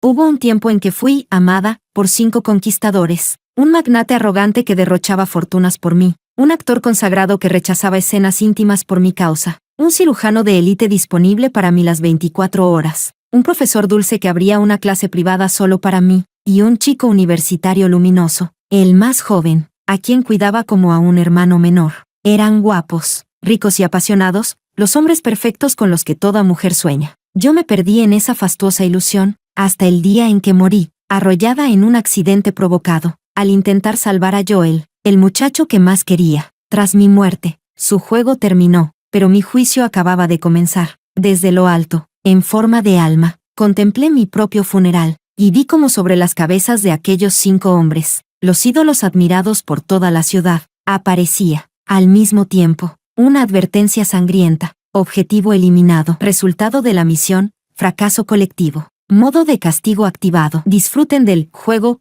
Hubo un tiempo en que fui amada por 5 conquistadores, un magnate arrogante que derrochaba fortunas por mí, un actor consagrado que rechazaba escenas íntimas por mi causa, un cirujano de élite disponible para mí las 24 horas, un profesor dulce que abría una clase privada solo para mí, y un chico universitario luminoso, el más joven, a quien cuidaba como a un hermano menor. Eran guapos, ricos y apasionados, los hombres perfectos con los que toda mujer sueña. Yo me perdí en esa fastuosa ilusión, hasta el día en que morí, arrollada en un accidente provocado, al intentar salvar a Joel, el muchacho que más quería. Tras mi muerte, su juego terminó, pero mi juicio acababa de comenzar. Desde lo alto, en forma de alma, contemplé mi propio funeral, y vi como sobre las cabezas de aquellos 5 hombres, los ídolos admirados por toda la ciudad, aparecía, al mismo tiempo, una advertencia sangrienta: objetivo eliminado, resultado de la misión, fracaso colectivo. Modo de castigo activado. Disfruten del juego.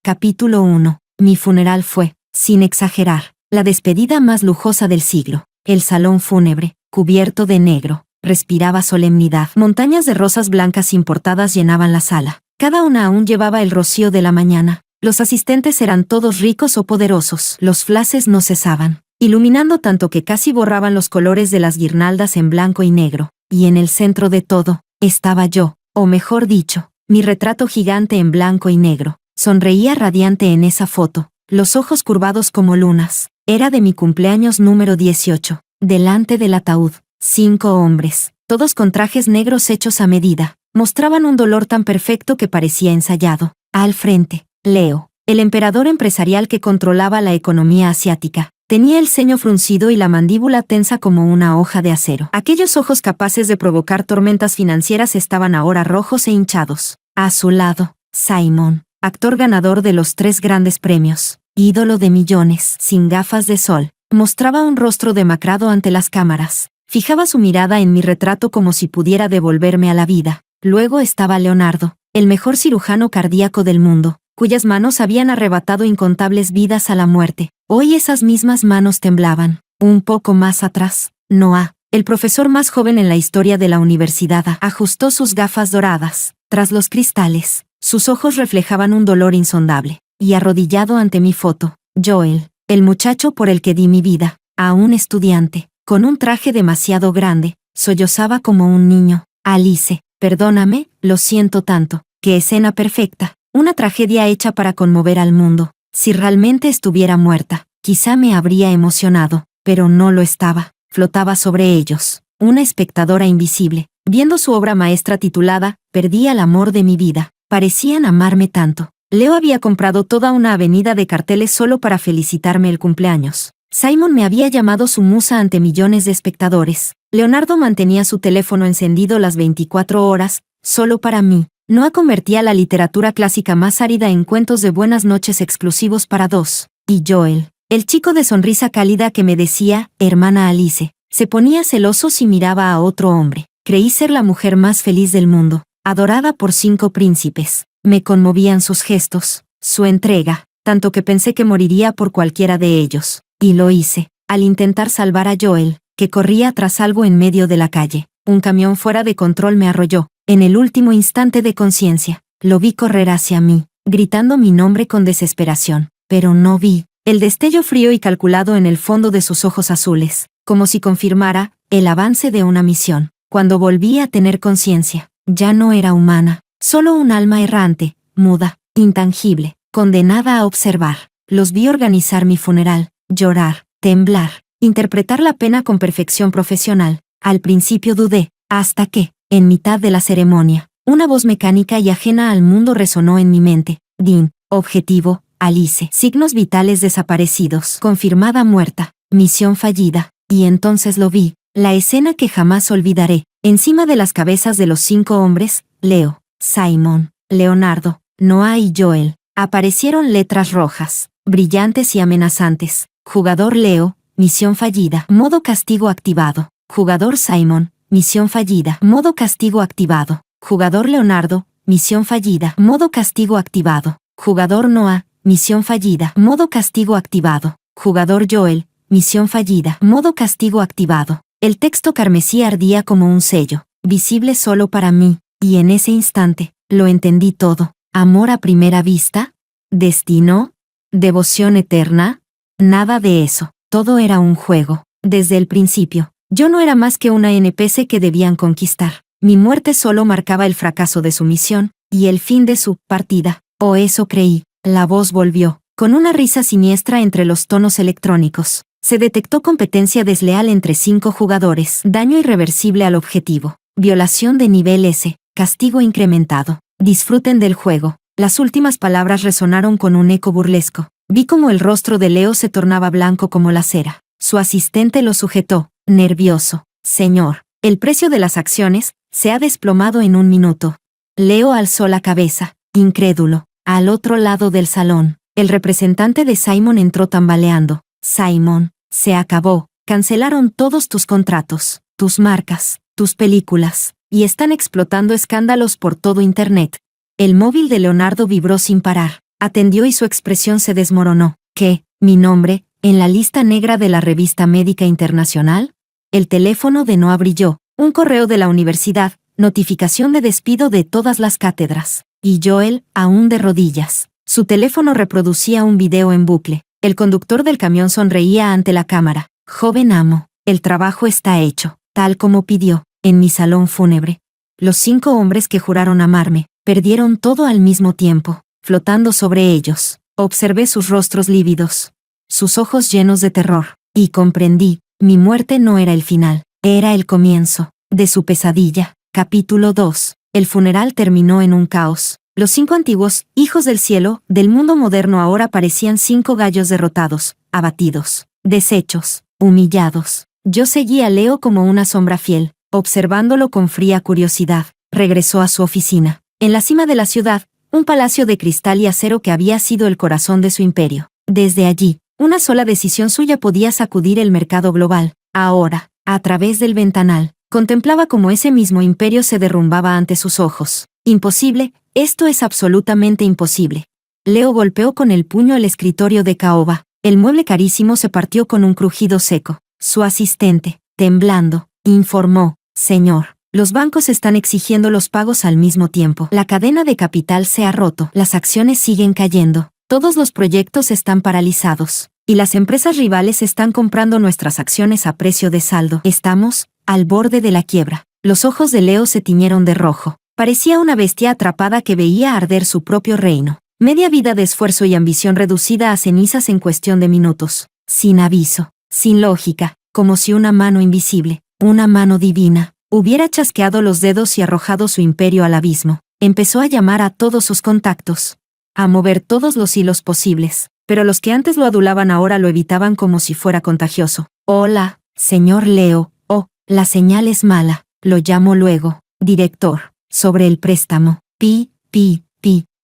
Capítulo 1. Mi funeral fue, sin exagerar, la despedida más lujosa del siglo. El salón fúnebre, cubierto de negro, respiraba solemnidad. Montañas de rosas blancas importadas llenaban la sala. Cada una aún llevaba el rocío de la mañana. Los asistentes eran todos ricos o poderosos. Los flashes no cesaban, iluminando tanto que casi borraban los colores de las guirnaldas en blanco y negro. Y en el centro de todo, estaba yo. O mejor dicho, mi retrato gigante en blanco y negro. Sonreía radiante en esa foto, los ojos curvados como lunas. Era de mi cumpleaños número 18. Delante del ataúd, 5 hombres, todos con trajes negros hechos a medida, mostraban un dolor tan perfecto que parecía ensayado. Al frente, Leo, el emperador empresarial que controlaba la economía asiática. Tenía el ceño fruncido y la mandíbula tensa como una hoja de acero. Aquellos ojos capaces de provocar tormentas financieras estaban ahora rojos e hinchados. A su lado, Simon, actor ganador de los 3 grandes premios, ídolo de millones, sin gafas de sol, mostraba un rostro demacrado ante las cámaras. Fijaba su mirada en mi retrato como si pudiera devolverme a la vida. Luego estaba Leonardo, el mejor cirujano cardíaco del mundo, cuyas manos habían arrebatado incontables vidas a la muerte. Hoy esas mismas manos temblaban. Un poco más atrás, Noah, el profesor más joven en la historia de la universidad, ajustó sus gafas doradas. Tras los cristales, sus ojos reflejaban un dolor insondable. Y arrodillado ante mi foto, Joel, el muchacho por el que di mi vida, aún estudiante, con un traje demasiado grande, sollozaba como un niño. Alice, perdóname, lo siento tanto. Qué escena perfecta. Una tragedia hecha para conmover al mundo. Si realmente estuviera muerta, quizá me habría emocionado, pero no lo estaba. Flotaba sobre ellos, una espectadora invisible. Viendo su obra maestra titulada Perdí al amor de mi vida. Parecían amarme tanto. Leo había comprado toda una avenida de carteles solo para felicitarme el cumpleaños. Simon me había llamado su musa ante millones de espectadores. Leonardo mantenía su teléfono encendido las 24 horas, solo para mí. Noah convertía la literatura clásica más árida en cuentos de buenas noches exclusivos para 2. Y Joel, el chico de sonrisa cálida que me decía, hermana Alice, se ponía celoso si miraba a otro hombre. Creí ser la mujer más feliz del mundo, adorada por 5 príncipes. Me conmovían sus gestos, su entrega, tanto que pensé que moriría por cualquiera de ellos. Y lo hice, al intentar salvar a Joel, que corría tras algo en medio de la calle. Un camión fuera de control me arrolló. En el último instante de conciencia, lo vi correr hacia mí, gritando mi nombre con desesperación. Pero no vi el destello frío y calculado en el fondo de sus ojos azules, como si confirmara el avance de una misión. Cuando volví a tener conciencia, ya no era humana, solo un alma errante, muda, intangible, condenada a observar. Los vi organizar mi funeral, llorar, temblar, interpretar la pena con perfección profesional. Al principio dudé, hasta que, en mitad de la ceremonia, una voz mecánica y ajena al mundo resonó en mi mente. Dean, objetivo, Alice. Signos vitales desaparecidos. Confirmada muerta. Misión fallida. Y entonces lo vi, la escena que jamás olvidaré. Encima de las cabezas de los 5 hombres, Leo, Simon, Leonardo, Noah y Joel, aparecieron letras rojas, brillantes y amenazantes. Jugador Leo, misión fallida. Modo castigo activado. Jugador Simon, misión fallida. Modo castigo activado. Jugador Leonardo, misión fallida. Modo castigo activado. Jugador Noah, misión fallida. Modo castigo activado. Jugador Joel, misión fallida. Modo castigo activado. El texto carmesí ardía como un sello, visible solo para mí, y en ese instante, Lo entendí todo. ¿Amor a primera vista? ¿Destino? ¿Devoción eterna? Nada de eso. Todo era un juego. Desde el principio, yo no era más que una NPC que debían conquistar. Mi muerte solo marcaba el fracaso de su misión, y el fin de su partida. O eso creí. La voz volvió, con una risa siniestra entre los tonos electrónicos. Se detectó competencia desleal entre 5 jugadores. Daño irreversible al objetivo. Violación de nivel S. Castigo incrementado. Disfruten del juego. Las últimas palabras resonaron con un eco burlesco. Vi como el rostro de Leo se tornaba blanco como la cera. Su asistente lo sujetó, nervioso. Señor, el precio de las acciones se ha desplomado en 1 minuto. Leo alzó la cabeza, incrédulo. Al otro lado del salón, el representante de Simon entró tambaleando. Simon, se acabó. Cancelaron todos tus contratos, tus marcas, tus películas, y están explotando escándalos por todo Internet. El móvil de Leonardo vibró sin parar. Atendió y su expresión se desmoronó. ¿Qué? ¿Mi nombre? ¿En la lista negra de la revista médica internacional? El teléfono de Noah brilló. Un correo de la universidad. Notificación de despido de todas las cátedras. Y Joel, aún de rodillas. Su teléfono reproducía un video en bucle. El conductor del camión sonreía ante la cámara. Joven amo, el trabajo está hecho, tal como pidió, en mi salón fúnebre. Los 5 hombres que juraron amarme, perdieron todo al mismo tiempo, flotando sobre ellos. Observé sus rostros lívidos, sus ojos llenos de terror, y comprendí, mi muerte no era el final, era el comienzo de su pesadilla. Capítulo 2. El funeral terminó en un caos. Los 5 antiguos, hijos del cielo, del mundo moderno ahora parecían 5 gallos derrotados, abatidos, deshechos, humillados. Yo seguí a Leo como una sombra fiel, observándolo con fría curiosidad. Regresó a su oficina. En la cima de la ciudad, un palacio de cristal y acero que había sido el corazón de su imperio. Desde allí, una sola decisión suya podía sacudir el mercado global. Ahora, a través del ventanal, contemplaba cómo ese mismo imperio se derrumbaba ante sus ojos. Imposible, esto es absolutamente imposible. Leo golpeó con el puño el escritorio de caoba. El mueble carísimo se partió con un crujido seco. Su asistente, temblando, informó: Señor, los bancos están exigiendo los pagos al mismo tiempo. La cadena de capital se ha roto. Las acciones siguen cayendo. Todos los proyectos están paralizados. Y las empresas rivales están comprando nuestras acciones a precio de saldo. Estamos al borde de la quiebra. Los ojos de Leo se tiñeron de rojo. Parecía una bestia atrapada que veía arder su propio reino. Media vida de esfuerzo y ambición reducida a cenizas en cuestión de minutos. Sin aviso, sin lógica, como si una mano invisible, una mano divina, hubiera chasqueado los dedos y arrojado su imperio al abismo. Empezó a llamar a todos sus contactos, a mover todos los hilos posibles, pero los que antes lo adulaban ahora lo evitaban como si fuera contagioso. Hola, señor Leo. Oh, la señal es mala. Lo llamo luego. Director. Sobre el préstamo. Pi.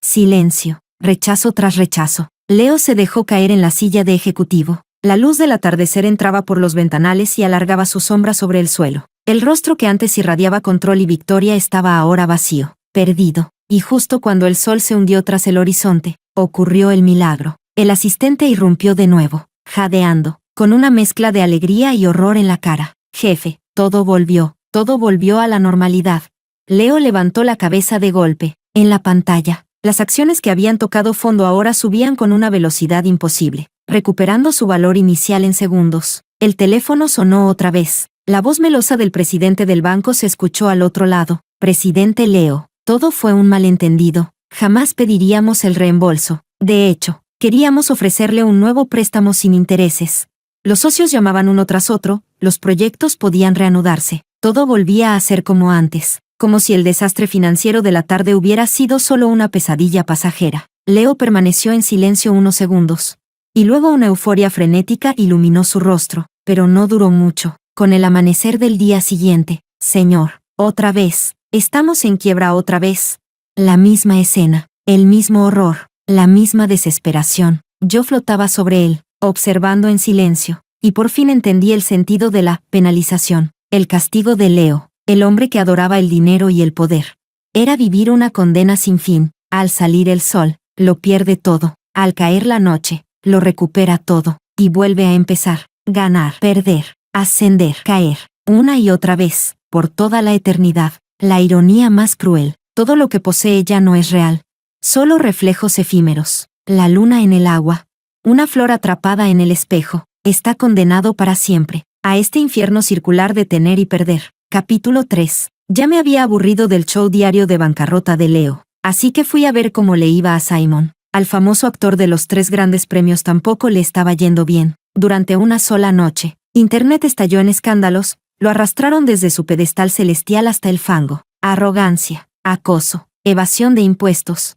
Silencio. Rechazo tras rechazo. Leo se dejó caer en la silla de ejecutivo. La luz del atardecer entraba por los ventanales y alargaba su sombra sobre el suelo. El rostro que antes irradiaba control y victoria estaba ahora vacío, perdido. Y justo cuando el sol se hundió tras el horizonte, ocurrió el milagro. El asistente irrumpió de nuevo, jadeando, con una mezcla de alegría y horror en la cara. Jefe, todo volvió a la normalidad. Leo levantó la cabeza de golpe. En la pantalla, las acciones que habían tocado fondo ahora subían con una velocidad imposible, recuperando su valor inicial en segundos. El teléfono sonó otra vez. La voz melosa del presidente del banco se escuchó al otro lado. Presidente Leo, todo fue un malentendido. Jamás pediríamos el reembolso. De hecho, queríamos ofrecerle un nuevo préstamo sin intereses. Los socios llamaban uno tras otro, los proyectos podían reanudarse. Todo volvía a ser como antes, como si el desastre financiero de la tarde hubiera sido solo una pesadilla pasajera. Leo permaneció en silencio unos segundos. Y luego una euforia frenética iluminó su rostro, pero no duró mucho. Con el amanecer del día siguiente, Señor, otra vez, estamos en quiebra otra vez. La misma escena, el mismo horror, la misma desesperación. Yo flotaba sobre él, observando en silencio, y por fin entendí el sentido de la penalización, el castigo de Leo, el hombre que adoraba el dinero y el poder. Era vivir una condena sin fin. Al salir el sol, lo pierde todo. Al caer la noche, lo recupera todo, y vuelve a empezar. Ganar, perder, ascender, caer, una y otra vez, por toda la eternidad. La ironía más cruel, Todo lo que posee ya no es real. Solo reflejos efímeros. La luna en el agua. Una flor atrapada en el espejo. Está condenado para siempre a este infierno circular de tener y perder. Capítulo 3. Ya me había aburrido del show diario de bancarrota de Leo, así que fui a ver cómo le iba a Simon. Al famoso actor de los 3 grandes premios tampoco le estaba yendo bien. Durante una sola noche, Internet estalló en escándalos, lo arrastraron desde su pedestal celestial hasta el fango. Arrogancia, acoso, evasión de impuestos.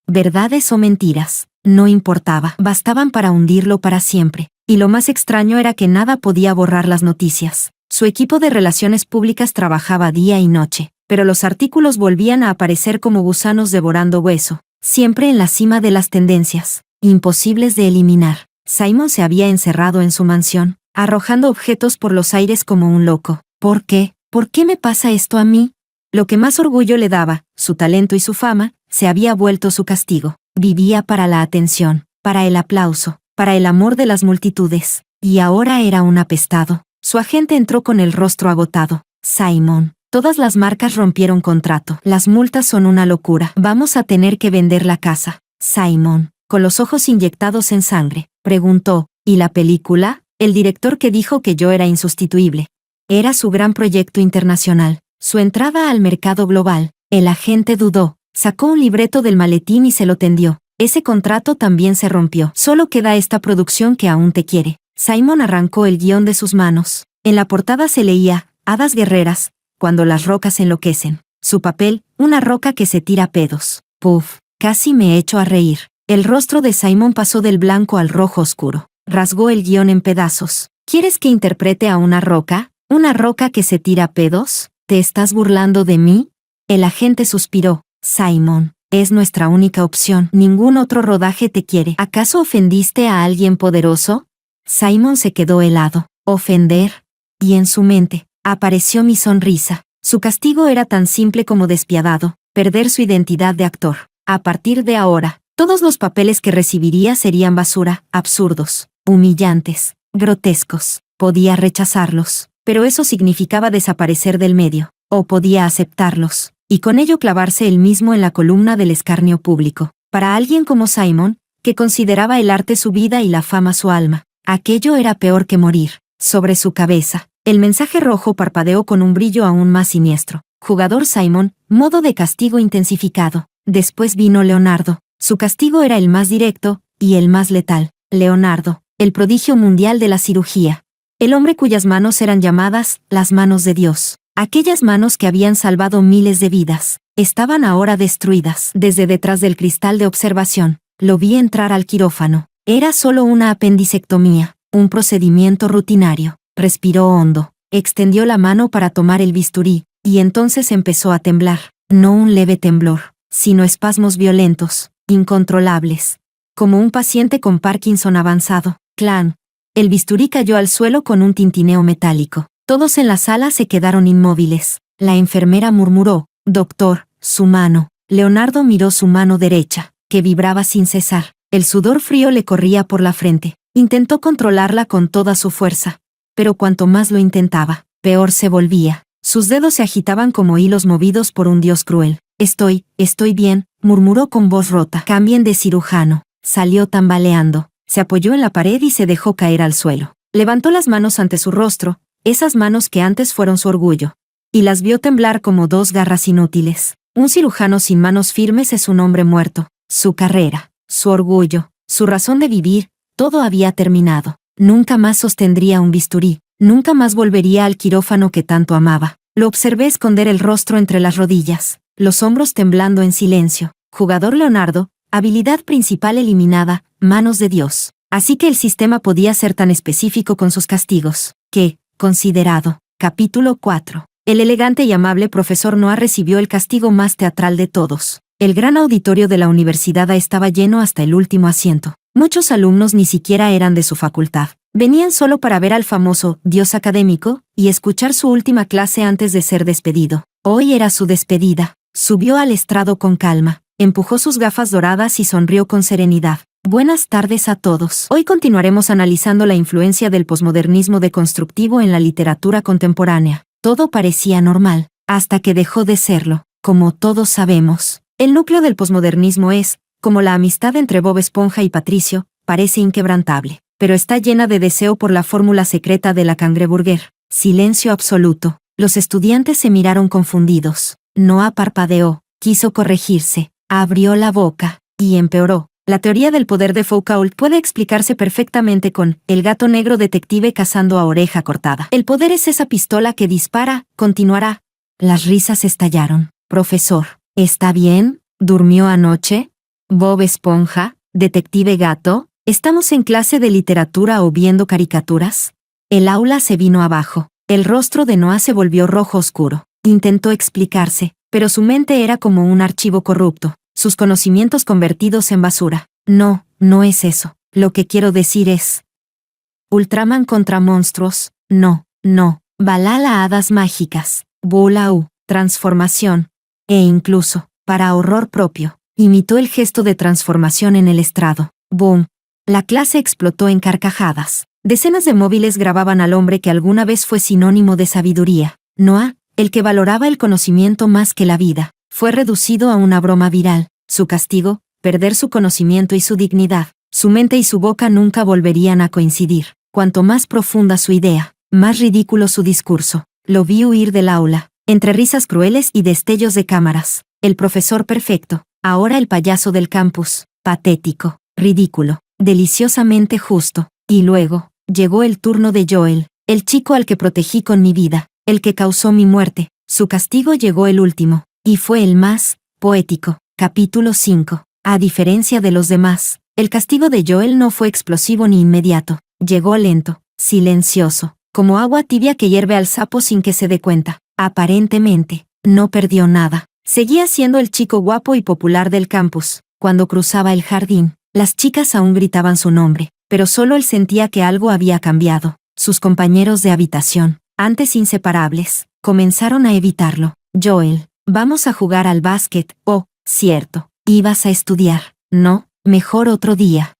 Verdades o mentiras, no importaba, bastaban para hundirlo para siempre. Y lo más extraño era que nada podía borrar las noticias. Su equipo de relaciones públicas trabajaba día y noche, pero los artículos volvían a aparecer como gusanos devorando hueso, siempre en la cima de las tendencias, imposibles de eliminar. Simon se había encerrado en su mansión, arrojando objetos por los aires como un loco. ¿Por qué? ¿Por qué me pasa esto a mí? Lo que más orgullo le daba, su talento y su fama, se había vuelto su castigo. Vivía para la atención, para el aplauso, para el amor de las multitudes, y ahora era un apestado. Su agente entró con el rostro agotado. Simon, todas las marcas rompieron contrato. Las multas son una locura. Vamos a tener que vender la casa. Simon, con los ojos inyectados en sangre, preguntó, ¿y la película? El director que dijo que yo era insustituible. Era su gran proyecto internacional, su entrada al mercado global. El agente dudó, sacó un libreto del maletín y se lo tendió. Ese contrato también se rompió. Solo queda esta producción que aún te quiere. Simon arrancó el guión de sus manos. En la portada se leía, Hadas guerreras, cuando las rocas enloquecen. Su papel, una roca que se tira pedos. Puf, casi me echo a reír. El rostro de Simon pasó del blanco al rojo oscuro. Rasgó el guión en pedazos. ¿Quieres que interprete a una roca? ¿Una roca que se tira pedos? ¿Te estás burlando de mí? El agente suspiró. Simon, es nuestra única opción. Ningún otro rodaje te quiere. ¿Acaso ofendiste a alguien poderoso? Simon se quedó helado. ¿Ofender? Y en su mente, apareció mi sonrisa. Su castigo era tan simple como despiadado, perder su identidad de actor. A partir de ahora, todos los papeles que recibiría serían basura, absurdos, humillantes, grotescos. Podía rechazarlos, pero eso significaba desaparecer del medio, o podía aceptarlos, y con ello clavarse él mismo en la columna del escarnio público. Para alguien como Simon, que consideraba el arte su vida y la fama su alma, aquello era peor que morir. Sobre su cabeza, el mensaje rojo parpadeó con un brillo aún más siniestro. Jugador Simon, modo de castigo intensificado. Después vino Leonardo. Su castigo era el más directo, y el más letal. Leonardo, el prodigio mundial de la cirugía. El hombre cuyas manos eran llamadas, las manos de Dios. Aquellas manos que habían salvado miles de vidas, estaban ahora destruidas. Desde detrás del cristal de observación, lo vi entrar al quirófano. Era solo una apendicectomía, un procedimiento rutinario. Respiró hondo, extendió la mano para tomar el bisturí, y entonces empezó a temblar. No un leve temblor, sino espasmos violentos, incontrolables. Como un paciente con Parkinson avanzado. Clan. El bisturí cayó al suelo con un tintineo metálico. Todos en la sala se quedaron inmóviles. La enfermera murmuró, «Doctor, su mano». Leonardo miró su mano derecha, que vibraba sin cesar. El sudor frío le corría por la frente. Intentó controlarla con toda su fuerza. Pero cuanto más lo intentaba, peor se volvía. Sus dedos se agitaban como hilos movidos por un dios cruel. Estoy bien», murmuró con voz rota. «Cambien de cirujano». Salió tambaleando. Se apoyó en la pared y se dejó caer al suelo. Levantó las manos ante su rostro, esas manos que antes fueron su orgullo, y las vio temblar como 2 garras inútiles. Un cirujano sin manos firmes es un hombre muerto. Su carrera, su orgullo, su razón de vivir, todo había terminado. Nunca más sostendría un bisturí, nunca más volvería al quirófano que tanto amaba. Lo observé esconder el rostro entre las rodillas, los hombros temblando en silencio. Jugador Leonardo, habilidad principal eliminada, manos de Dios. Así que el sistema podía ser tan específico con sus castigos, que, considerado. Capítulo 4. El elegante y amable profesor Noah recibió el castigo más teatral de todos. El gran auditorio de la universidad estaba lleno hasta el último asiento. Muchos alumnos ni siquiera eran de su facultad. Venían solo para ver al famoso dios académico y escuchar su última clase antes de ser despedido. Hoy era su despedida. Subió al estrado con calma, empujó sus gafas doradas y sonrió con serenidad. Buenas tardes a todos. Hoy continuaremos analizando la influencia del posmodernismo deconstructivo en la literatura contemporánea. Todo parecía normal, hasta que dejó de serlo. Como todos sabemos, el núcleo del posmodernismo es, como la amistad entre Bob Esponja y Patricio, parece inquebrantable, pero está llena de deseo por la fórmula secreta de la cangreburger. Silencio absoluto. Los estudiantes se miraron confundidos. Noah parpadeó, quiso corregirse, abrió la boca, y empeoró. La teoría del poder de Foucault puede explicarse perfectamente con el gato negro detective cazando a oreja cortada. El poder es esa pistola que dispara, continuará. Las risas estallaron. Profesor, ¿está bien? ¿Durmió anoche? Bob Esponja, detective gato, ¿estamos en clase de literatura o viendo caricaturas? El aula se vino abajo. El rostro de Noah se volvió rojo oscuro. Intentó explicarse, pero su mente era como un archivo corrupto, sus conocimientos convertidos en basura. No, no es eso. Lo que quiero decir es... Ultraman contra monstruos, no, no. Balala hadas mágicas, Bula-U, transformación. E incluso, para horror propio, imitó el gesto de transformación en el estrado. ¡Boom! La clase explotó en carcajadas. Decenas de móviles grababan al hombre que alguna vez fue sinónimo de sabiduría. Noah, el que valoraba el conocimiento más que la vida, fue reducido a una broma viral. Su castigo, perder su conocimiento y su dignidad. Su mente y su boca nunca volverían a coincidir. Cuanto más profunda su idea, más ridículo su discurso. Lo vi huir del aula, entre risas crueles y destellos de cámaras. El profesor perfecto, ahora el payaso del campus, patético, ridículo, deliciosamente justo. Y luego, llegó el turno de Joel, el chico al que protegí con mi vida, el que causó mi muerte. Su castigo llegó el último, y fue el más poético. Capítulo 5. A diferencia de los demás, el castigo de Joel no fue explosivo ni inmediato. Llegó lento, silencioso, como agua tibia que hierve al sapo sin que se dé cuenta. Aparentemente, no perdió nada. Seguía siendo el chico guapo y popular del campus. Cuando cruzaba el jardín, las chicas aún gritaban su nombre, pero solo él sentía que algo había cambiado. Sus compañeros de habitación, antes inseparables, comenzaron a evitarlo. Joel, vamos a jugar al básquet. Oh, cierto, ibas a estudiar. No, mejor otro día.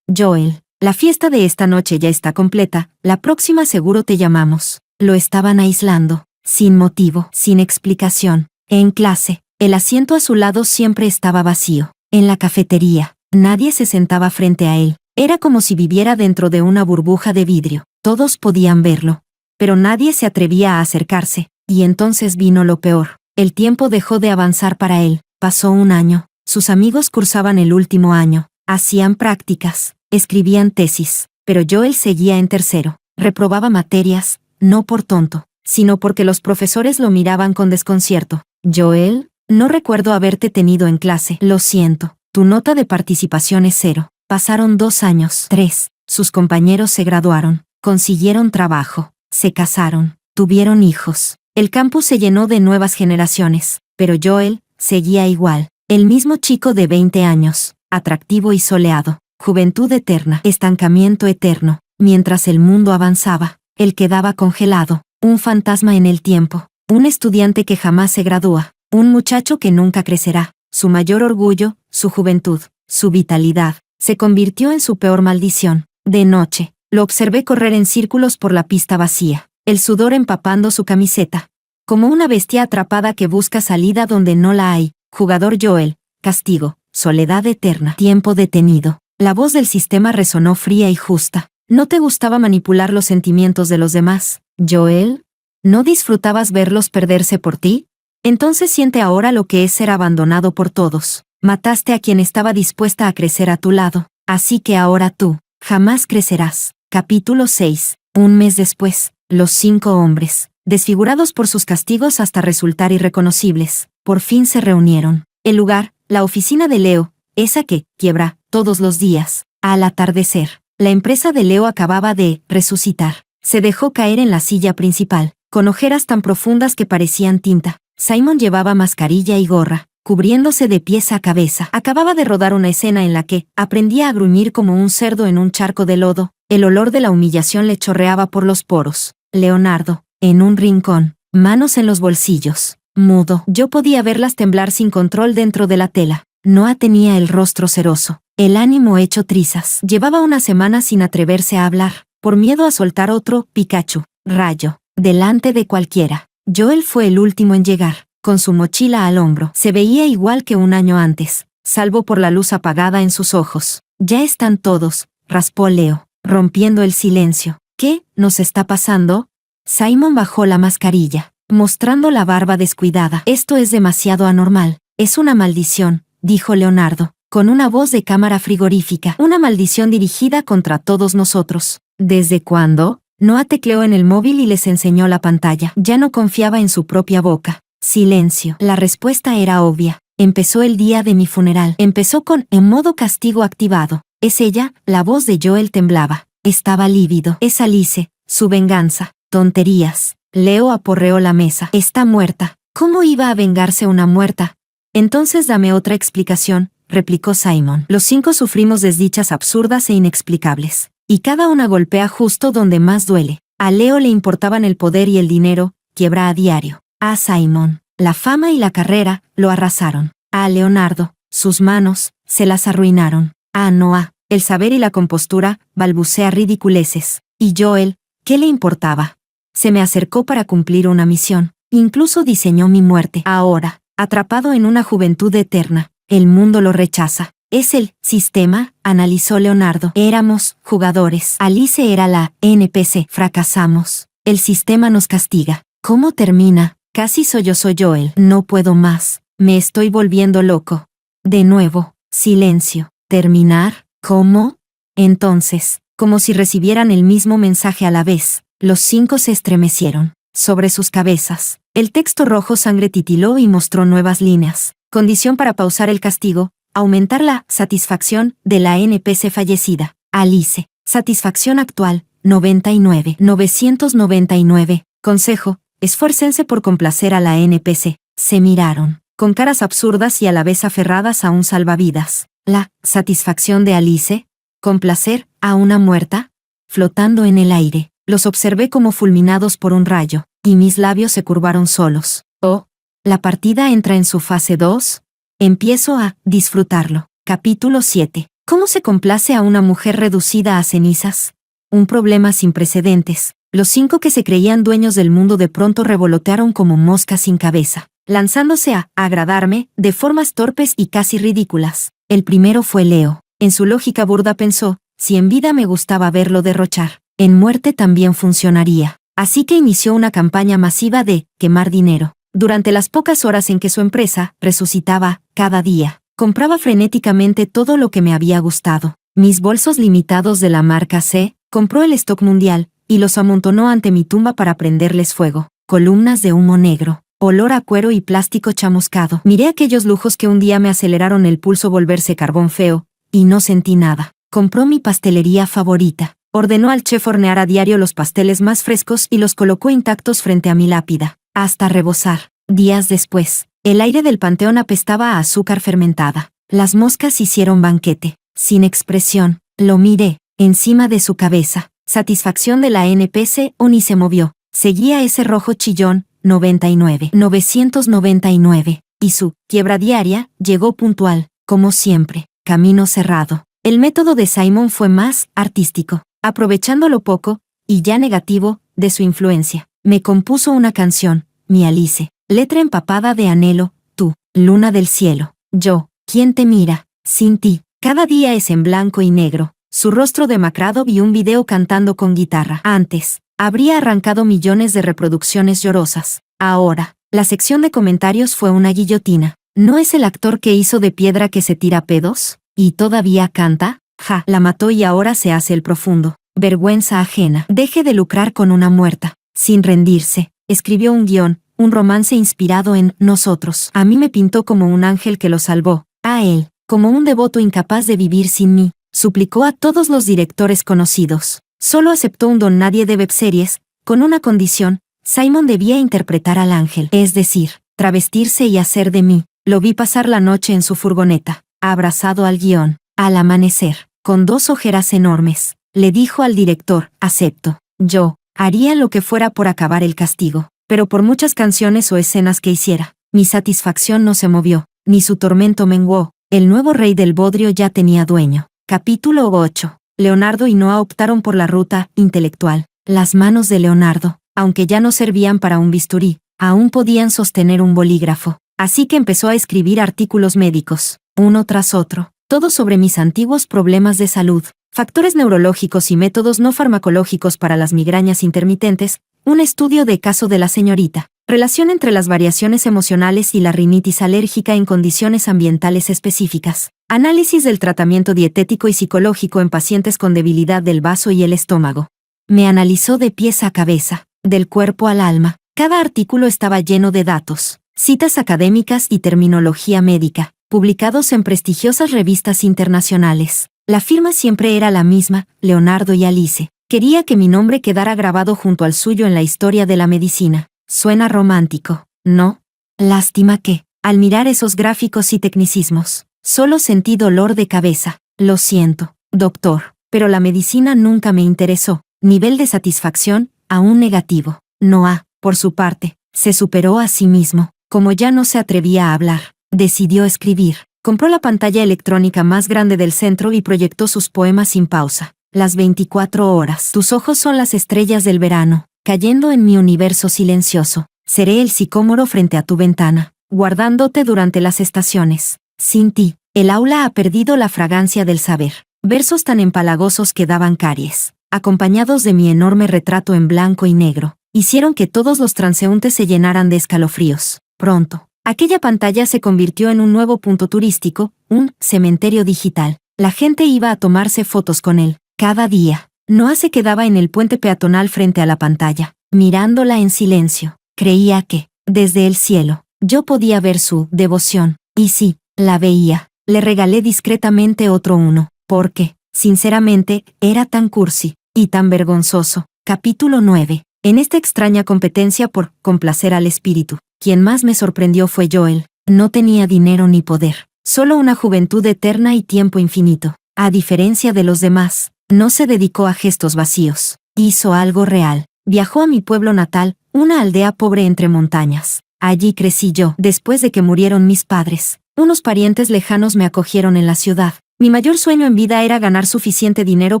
Joel, la fiesta de esta noche ya está completa, la próxima seguro te llamamos. Lo estaban aislando, sin motivo, sin explicación. En clase, el asiento a su lado siempre estaba vacío. En la cafetería, nadie se sentaba frente a él. Era como si viviera dentro de una burbuja de vidrio. Todos podían verlo, pero nadie se atrevía a acercarse. Y entonces vino lo peor. El tiempo dejó de avanzar para él. Pasó un año. Sus amigos cursaban el último año. Hacían prácticas, escribían tesis. Pero Joel seguía en tercero. Reprobaba materias, no por tonto, sino porque los profesores lo miraban con desconcierto. Joel, no recuerdo haberte tenido en clase. Lo siento. Tu nota de participación es 0. Pasaron 2 años, 3. Sus compañeros se graduaron, consiguieron trabajo, se casaron, tuvieron hijos. El campus se llenó de nuevas generaciones, pero Joel seguía igual. El mismo chico de 20 años, atractivo y soleado. Juventud eterna, estancamiento eterno. Mientras el mundo avanzaba, él quedaba congelado, un fantasma en el tiempo. Un estudiante que jamás se gradúa, un muchacho que nunca crecerá. Su mayor orgullo, su juventud, su vitalidad, se convirtió en su peor maldición. De noche, lo observé correr en círculos por la pista vacía, el sudor empapando su camiseta. Como una bestia atrapada que busca salida donde no la hay. Jugador Joel, castigo, soledad eterna, tiempo detenido. La voz del sistema resonó fría y justa. ¿No te gustaba manipular los sentimientos de los demás, Joel? ¿No disfrutabas verlos perderse por ti? Entonces siente ahora lo que es ser abandonado por todos. Mataste a quien estaba dispuesta a crecer a tu lado. Así que ahora tú, jamás crecerás. Capítulo 6. Un mes después, los 5 hombres, desfigurados por sus castigos hasta resultar irreconocibles, por fin se reunieron. El lugar, la oficina de Leo, esa que quiebra todos los días. Al atardecer, la empresa de Leo acababa de resucitar. Se dejó caer en la silla principal, con ojeras tan profundas que parecían tinta. Simon llevaba mascarilla y gorra, cubriéndose de pies a cabeza. Acababa de rodar una escena en la que aprendía a gruñir como un cerdo en un charco de lodo. El olor de la humillación le chorreaba por los poros. Leonardo, en un rincón, manos en los bolsillos, mudo. Yo podía verlas temblar sin control dentro de la tela. Noah tenía el rostro ceroso, el ánimo hecho trizas. Llevaba una semana sin atreverse a hablar, por miedo a soltar otro Pikachu, rayo, delante de cualquiera. Joel fue el último en llegar. con su mochila al hombro. Se veía igual que un año antes, salvo por la luz apagada en sus ojos. «Ya están todos», raspó Leo, rompiendo el silencio. «¿Qué nos está pasando?» Simon bajó la mascarilla, mostrando la barba descuidada. «Esto es demasiado anormal. Es una maldición», dijo Leonardo, con una voz de cámara frigorífica. «Una maldición dirigida contra todos nosotros». «¿Desde cuándo?» Noah tecleó en el móvil y les enseñó la pantalla. Ya no confiaba en su propia boca. Silencio. La respuesta era obvia. Empezó el día de mi funeral. Empezó con «en modo castigo activado». «¿Es ella?» La voz de Joel temblaba. Estaba lívido. «Es Alice. Su venganza». «Tonterías». Leo aporreó la mesa. «Está muerta». «¿Cómo iba a vengarse una muerta?» «Entonces dame otra explicación», replicó Simon. «Los 5 sufrimos desdichas absurdas e inexplicables. Y cada una golpea justo donde más duele. A Leo le importaban el poder y el dinero, quiebra a diario. A Simon, la fama y la carrera, lo arrasaron. A Leonardo, sus manos, se las arruinaron. A Noah, el saber y la compostura, balbucea ridiculeces. Y Joel, ¿qué le importaba? Se me acercó para cumplir una misión. Incluso diseñó mi muerte. Ahora, atrapado en una juventud eterna, el mundo lo rechaza. «Es el sistema», analizó Leonardo. «Éramos jugadores. Alice era la NPC. Fracasamos. El sistema nos castiga». «¿Cómo termina?» Casi sollozó Joel. «No puedo más. Me estoy volviendo loco». De nuevo, silencio. «¿Terminar? ¿Cómo?» Entonces, como si recibieran el mismo mensaje a la vez, los 5 se estremecieron. Sobre sus cabezas, el texto rojo sangre titiló y mostró nuevas líneas. Condición para pausar el castigo: aumentar la satisfacción de la NPC fallecida. Alice. Satisfacción actual, 99. 999. Consejo, esfuércense por complacer a la NPC. Se miraron, con caras absurdas y a la vez aferradas a un salvavidas. La satisfacción de Alice. Complacer a una muerta. Flotando en el aire, los observé como fulminados por un rayo, y mis labios se curvaron solos. Oh, la partida entra en su fase 2. Empiezo a disfrutarlo. Capítulo 7. ¿Cómo se complace a una mujer reducida a cenizas? Un problema sin precedentes. Los 5 que se creían dueños del mundo de pronto revolotearon como moscas sin cabeza, lanzándose a agradarme de formas torpes y casi ridículas. El primero fue Leo. En su lógica burda pensó, si en vida me gustaba verlo derrochar, en muerte también funcionaría. Así que inició una campaña masiva de quemar dinero. Durante las pocas horas en que su empresa resucitaba, cada día, compraba frenéticamente todo lo que me había gustado. Mis bolsos limitados de la marca C, compró el stock mundial, y los amontonó ante mi tumba para prenderles fuego. Columnas de humo negro, olor a cuero y plástico chamuscado. Miré aquellos lujos que un día me aceleraron el pulso volverse carbón feo, y no sentí nada. Compró mi pastelería favorita. Ordenó al chef hornear a diario los pasteles más frescos y los colocó intactos frente a mi lápida, hasta rebosar. Días después, el aire del panteón apestaba a azúcar fermentada. Las moscas hicieron banquete. Sin expresión, lo miré, encima de su cabeza. Satisfacción de la NPC, o ni se movió. Seguía ese rojo chillón, 99. 999. Y su quiebra diaria llegó puntual, como siempre. Camino cerrado. El método de Simon fue más artístico, aprovechando lo poco, y ya negativo, de su influencia. Me compuso una canción, mi Alice. Letra empapada de anhelo, tú, luna del cielo. Yo, ¿quién te mira? Sin ti. Cada día es en blanco y negro. Su rostro demacrado y un video cantando con guitarra. Antes, habría arrancado millones de reproducciones llorosas. Ahora, la sección de comentarios fue una guillotina. ¿No es el actor que hizo de piedra que se tira pedos? ¿Y todavía canta? Ja, la mató y ahora se hace el profundo. Vergüenza ajena. Deje de lucrar con una muerta. Sin rendirse, escribió un guión, un romance inspirado en nosotros. A mí me pintó como un ángel que lo salvó. A él, como un devoto incapaz de vivir sin mí. Suplicó a todos los directores conocidos. Solo aceptó un don nadie de webseries, con una condición: Simon debía interpretar al ángel, es decir, travestirse y hacer de mí. Lo vi pasar la noche en su furgoneta, abrazado al guión. Al amanecer, con 2 ojeras enormes, le dijo al director: acepto. Yo haría lo que fuera por acabar el castigo, pero por muchas canciones o escenas que hiciera, mi satisfacción no se movió, ni su tormento menguó. El nuevo rey del bodrio ya tenía dueño. Capítulo 8. Leonardo y Noah optaron por la ruta intelectual. Las manos de Leonardo, aunque ya no servían para un bisturí, Aún podían sostener un bolígrafo. Así que empezó a escribir artículos médicos, uno tras otro, todos sobre mis antiguos problemas de salud, factores neurológicos y métodos no farmacológicos para las migrañas intermitentes, un estudio de caso de la señorita, relación entre las variaciones emocionales y la rinitis alérgica en condiciones ambientales específicas, análisis del tratamiento dietético y psicológico en pacientes con debilidad del vaso y el estómago. Me analizó de pies a cabeza, del cuerpo al alma. Cada artículo estaba lleno de datos, citas académicas y terminología médica, publicados en prestigiosas revistas internacionales. La firma siempre era la misma, Leonardo y Alice. Quería que mi nombre quedara grabado junto al suyo en la historia de la medicina. Suena romántico, ¿no? Lástima que, al mirar esos gráficos y tecnicismos, solo sentí dolor de cabeza. Lo siento, doctor, pero la medicina nunca me interesó. Nivel de satisfacción, aún negativo. Noah, por su parte, se superó a sí mismo. Como ya no se atrevía a hablar, decidió escribir. Compró la pantalla electrónica más grande del centro y proyectó sus poemas sin pausa. Las 24 horas. Tus ojos son las estrellas del verano, cayendo en mi universo silencioso. Seré el sicómoro frente a tu ventana, guardándote durante las estaciones. Sin ti, el aula ha perdido la fragancia del saber. Versos tan empalagosos que daban caries, acompañados de mi enorme retrato en blanco y negro, hicieron que todos los transeúntes se llenaran de escalofríos. Pronto, aquella pantalla se convirtió en un nuevo punto turístico, un cementerio digital. La gente iba a tomarse fotos con él. Cada día, Noah se quedaba en el puente peatonal frente a la pantalla, mirándola en silencio. Creía que, desde el cielo, yo podía ver su devoción. Y sí, la veía. Le regalé discretamente otro uno, porque, sinceramente, era tan cursi y tan vergonzoso. Capítulo 9. En esta extraña competencia por complacer al espíritu, quien más me sorprendió fue Joel. No tenía dinero ni poder, solo una juventud eterna y tiempo infinito. A diferencia de los demás, no se dedicó a gestos vacíos. Hizo algo real. Viajó a mi pueblo natal, una aldea pobre entre montañas. Allí crecí yo. Después de que murieron mis padres, unos parientes lejanos me acogieron en la ciudad. Mi mayor sueño en vida era ganar suficiente dinero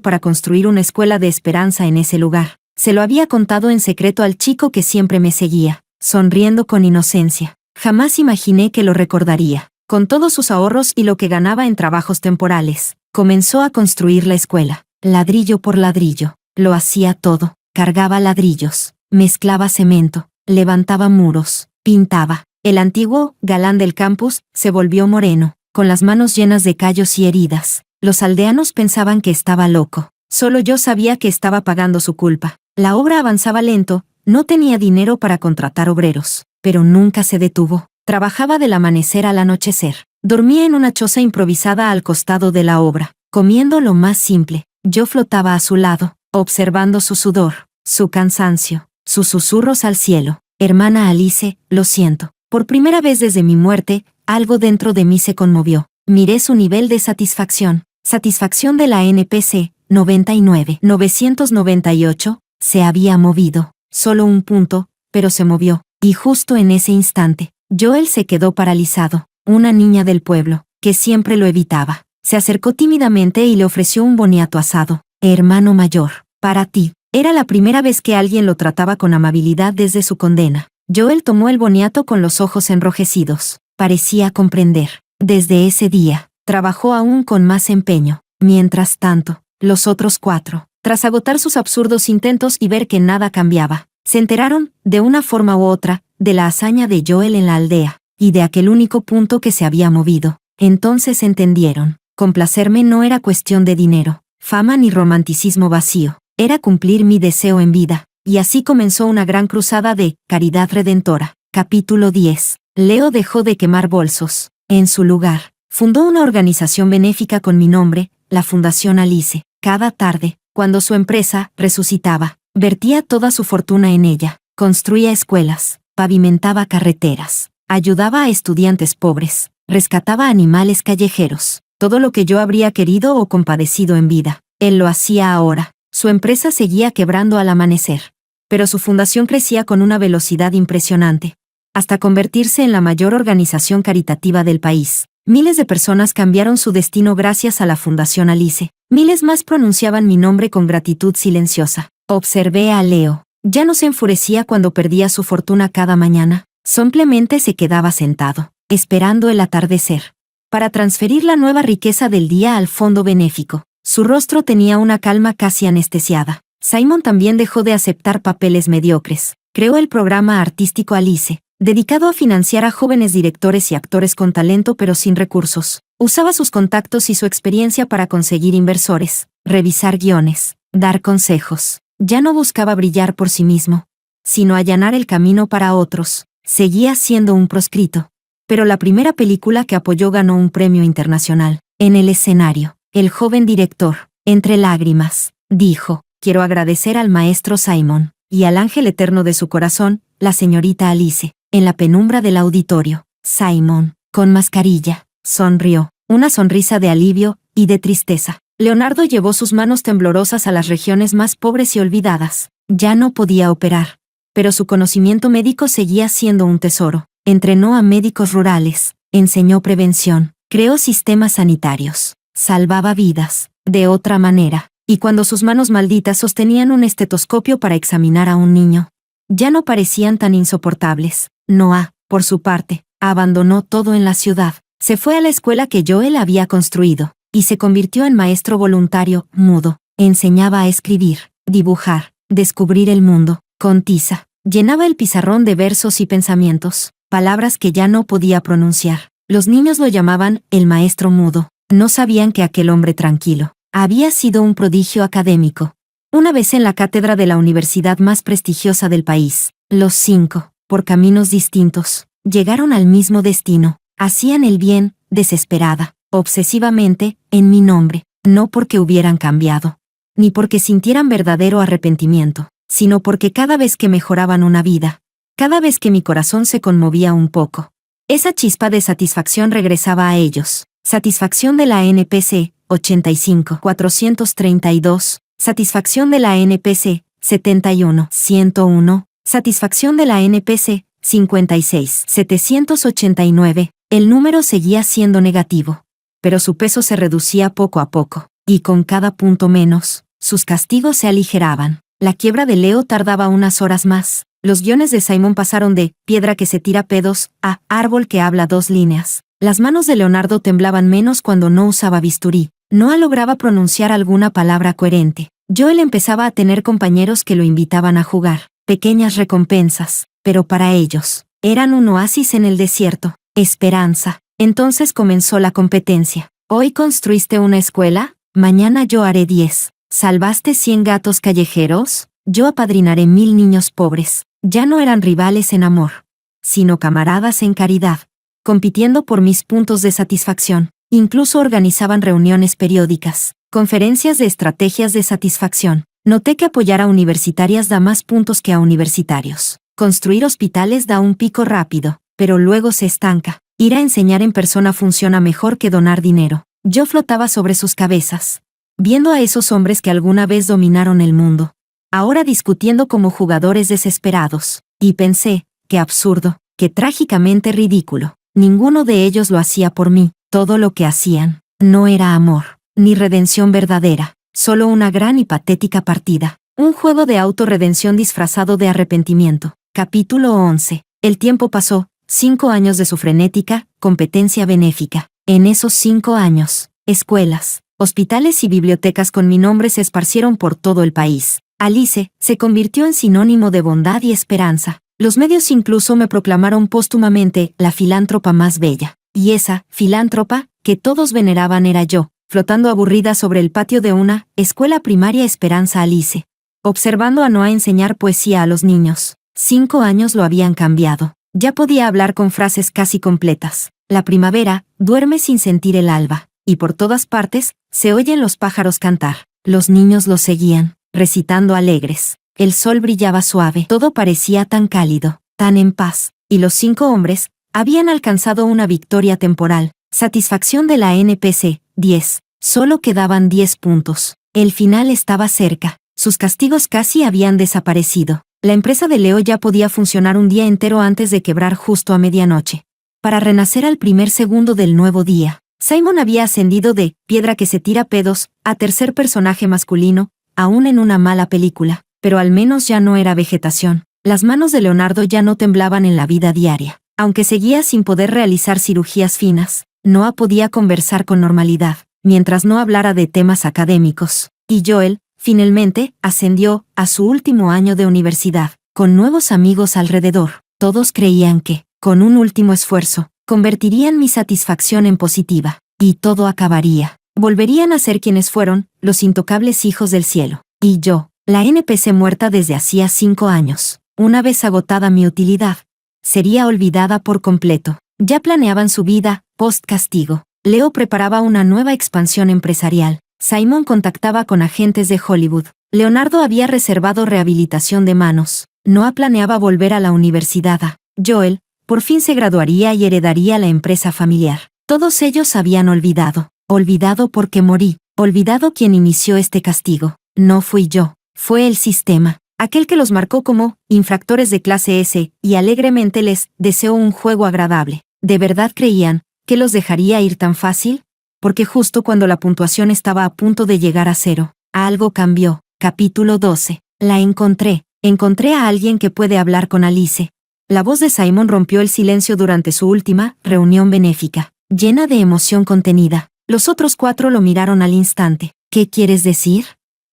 para construir una escuela de esperanza en ese lugar. Se lo había contado en secreto al chico que siempre me seguía, sonriendo con inocencia. Jamás imaginé que lo recordaría. Con todos sus ahorros y lo que ganaba en trabajos temporales, comenzó a construir la escuela, ladrillo por ladrillo. Lo hacía todo. Cargaba ladrillos, mezclaba cemento, levantaba muros, pintaba. El antiguo galán del campus se volvió moreno, con las manos llenas de callos y heridas. Los aldeanos pensaban que estaba loco. Solo yo sabía que estaba pagando su culpa. La obra avanzaba lento, no tenía dinero para contratar obreros, pero nunca se detuvo. Trabajaba del amanecer al anochecer. Dormía en una choza improvisada al costado de la obra, comiendo lo más simple. Yo flotaba a su lado, observando su sudor, su cansancio, sus susurros al cielo. Hermana Alice, lo siento. Por primera vez desde mi muerte, algo dentro de mí se conmovió. Miré su nivel de satisfacción. Satisfacción de la NPC, 99. 998. Se había movido, solo un punto, pero se movió, y justo en ese instante, Joel se quedó paralizado. Una niña del pueblo, que siempre lo evitaba, se acercó tímidamente y le ofreció un boniato asado. Hermano mayor, para ti. Era la primera vez que alguien lo trataba con amabilidad desde su condena. Joel tomó el boniato con los ojos enrojecidos. Parecía comprender. Desde ese día, trabajó aún con más empeño. Mientras tanto, los otros 4, tras agotar sus absurdos intentos y ver que nada cambiaba, se enteraron, de una forma u otra, de la hazaña de Joel en la aldea, y de aquel único punto que se había movido. Entonces entendieron. Complacerme no era cuestión de dinero, fama ni romanticismo vacío. Era cumplir mi deseo en vida. Y así comenzó una gran cruzada de caridad redentora. Capítulo 10. Leo dejó de quemar bolsos. En su lugar, fundó una organización benéfica con mi nombre, la Fundación Alice. Cada tarde, cuando su empresa resucitaba, vertía toda su fortuna en ella. Construía escuelas, pavimentaba carreteras, ayudaba a estudiantes pobres, rescataba animales callejeros. Todo lo que yo habría querido o compadecido en vida, él lo hacía ahora. Su empresa seguía quebrando al amanecer, pero su fundación crecía con una velocidad impresionante, hasta convertirse en la mayor organización caritativa del país. Miles de personas cambiaron su destino gracias a la Fundación Alice. Miles más pronunciaban mi nombre con gratitud silenciosa. Observé a Leo. Ya no se enfurecía cuando perdía su fortuna cada mañana. Simplemente se quedaba sentado, esperando el atardecer, para transferir la nueva riqueza del día al fondo benéfico. Su rostro tenía una calma casi anestesiada. Simon también dejó de aceptar papeles mediocres. Creó el programa artístico Alice, dedicado a financiar a jóvenes directores y actores con talento pero sin recursos. Usaba sus contactos y su experiencia para conseguir inversores, revisar guiones, dar consejos. Ya no buscaba brillar por sí mismo, sino allanar el camino para otros. Seguía siendo un proscrito. Pero la primera película que apoyó ganó un premio internacional. En el escenario, el joven director, entre lágrimas, dijo: «Quiero agradecer al maestro Simon y al ángel eterno de su corazón, la señorita Alice». En la penumbra del auditorio, Simon, con mascarilla, sonrió, una sonrisa de alivio y de tristeza. Leonardo llevó sus manos temblorosas a las regiones más pobres y olvidadas. Ya no podía operar, pero su conocimiento médico seguía siendo un tesoro. Entrenó a médicos rurales, enseñó prevención, creó sistemas sanitarios, salvaba vidas, de otra manera. Y cuando sus manos malditas sostenían un estetoscopio para examinar a un niño, ya no parecían tan insoportables. Noah, por su parte, abandonó todo en la ciudad. Se fue a la escuela que Joel había construido, y se convirtió en maestro voluntario, mudo. Enseñaba a escribir, dibujar, descubrir el mundo, con tiza. Llenaba el pizarrón de versos y pensamientos, palabras que ya no podía pronunciar. Los niños lo llamaban el maestro mudo. No sabían que aquel hombre tranquilo había sido un prodigio académico. Una vez en la cátedra de la universidad más prestigiosa del país, los 5, por caminos distintos, llegaron al mismo destino. Hacían el bien, desesperada, obsesivamente, en mi nombre, no porque hubieran cambiado, ni porque sintieran verdadero arrepentimiento, sino porque cada vez que mejoraban una vida, cada vez que mi corazón se conmovía un poco, esa chispa de satisfacción regresaba a ellos. Satisfacción de la NPC, 85-432, satisfacción de la NPC, 71-101, satisfacción de la NPC, 56-789, el número seguía siendo negativo, pero su peso se reducía poco a poco, y con cada punto menos, sus castigos se aligeraban. La quiebra de Leo tardaba unas horas más. Los guiones de Simon pasaron de «piedra que se tira pedos» a «árbol que habla 2 líneas». Las manos de Leonardo temblaban menos cuando no usaba bisturí. Noah lograba pronunciar alguna palabra coherente. Joel empezaba a tener compañeros que lo invitaban a jugar. Pequeñas recompensas, pero para ellos, eran un oasis en el desierto. Esperanza. Entonces comenzó la competencia. «Hoy construiste una escuela, mañana yo haré 10. ¿Salvaste 100 gatos callejeros? Yo apadrinaré 1000 niños pobres». Ya no eran rivales en amor, sino camaradas en caridad, compitiendo por mis puntos de satisfacción. Incluso organizaban reuniones periódicas, conferencias de estrategias de satisfacción. Noté que apoyar a universitarias da más puntos que a universitarios. Construir hospitales da un pico rápido, pero luego se estanca. Ir a enseñar en persona funciona mejor que donar dinero. Yo flotaba sobre sus cabezas, viendo a esos hombres que alguna vez dominaron el mundo, ahora discutiendo como jugadores desesperados. Y pensé, qué absurdo, qué trágicamente ridículo. Ninguno de ellos lo hacía por mí. Todo lo que hacían no era amor, ni redención verdadera, solo una gran y patética partida. Un juego de autorredención disfrazado de arrepentimiento. Capítulo 11. El tiempo pasó, 5 años de su frenética competencia benéfica. En esos 5 años, escuelas, hospitales y bibliotecas con mi nombre se esparcieron por todo el país. Alice se convirtió en sinónimo de bondad y esperanza. Los medios incluso me proclamaron póstumamente la filántropa más bella. Y esa filántropa que todos veneraban era yo, flotando aburrida sobre el patio de una escuela primaria Esperanza Alice, observando a Noah enseñar poesía a los niños. 5 años lo habían cambiado. Ya podía hablar con frases casi completas. La primavera duerme sin sentir el alba, y por todas partes se oyen los pájaros cantar. Los niños lo seguían, recitando alegres. El sol brillaba suave, todo parecía tan cálido, tan en paz, y los 5 hombres habían alcanzado una victoria temporal. Satisfacción de la NPC, 10. Solo quedaban 10 puntos. El final estaba cerca. Sus castigos casi habían desaparecido. La empresa de Leo ya podía funcionar un día entero antes de quebrar justo a medianoche, para renacer al primer segundo del nuevo día. Simon había ascendido de «piedra que se tira pedos» a tercer personaje masculino, aún en una mala película. pero al menos ya no era vegetación. Las manos de Leonardo ya no temblaban en la vida diaria. Aunque seguía sin poder realizar cirugías finas, Noah podía conversar con normalidad, mientras no hablara de temas académicos. Y Joel, finalmente, ascendió a su último año de universidad, con nuevos amigos alrededor. Todos creían que, con un último esfuerzo, convertirían mi satisfacción en positiva, y todo acabaría. Volverían a ser quienes fueron, los intocables hijos del cielo. Y yo, la NPC muerta desde hacía 5 años, una vez agotada mi utilidad, sería olvidada por completo. Ya planeaban su vida, post-castigo. Leo preparaba una nueva expansión empresarial. Simon contactaba con agentes de Hollywood. Leonardo había reservado rehabilitación de manos. Noah planeaba volver a la universidad. Joel, por fin se graduaría y heredaría la empresa familiar. Todos ellos habían olvidado. Olvidado porque morí. Olvidado quien inició este castigo. No fui yo. Fue el sistema. Aquel que los marcó como infractores de clase S, y alegremente les deseó un juego agradable. ¿De verdad creían que los dejaría ir tan fácil? Porque justo cuando la puntuación estaba a punto de llegar a 0, algo cambió. Capítulo 12. La encontré. Encontré a alguien que puede hablar con Alice. La voz de Simon rompió el silencio durante su última reunión benéfica, llena de emoción contenida. Los otros 4 lo miraron al instante. ¿Qué quieres decir?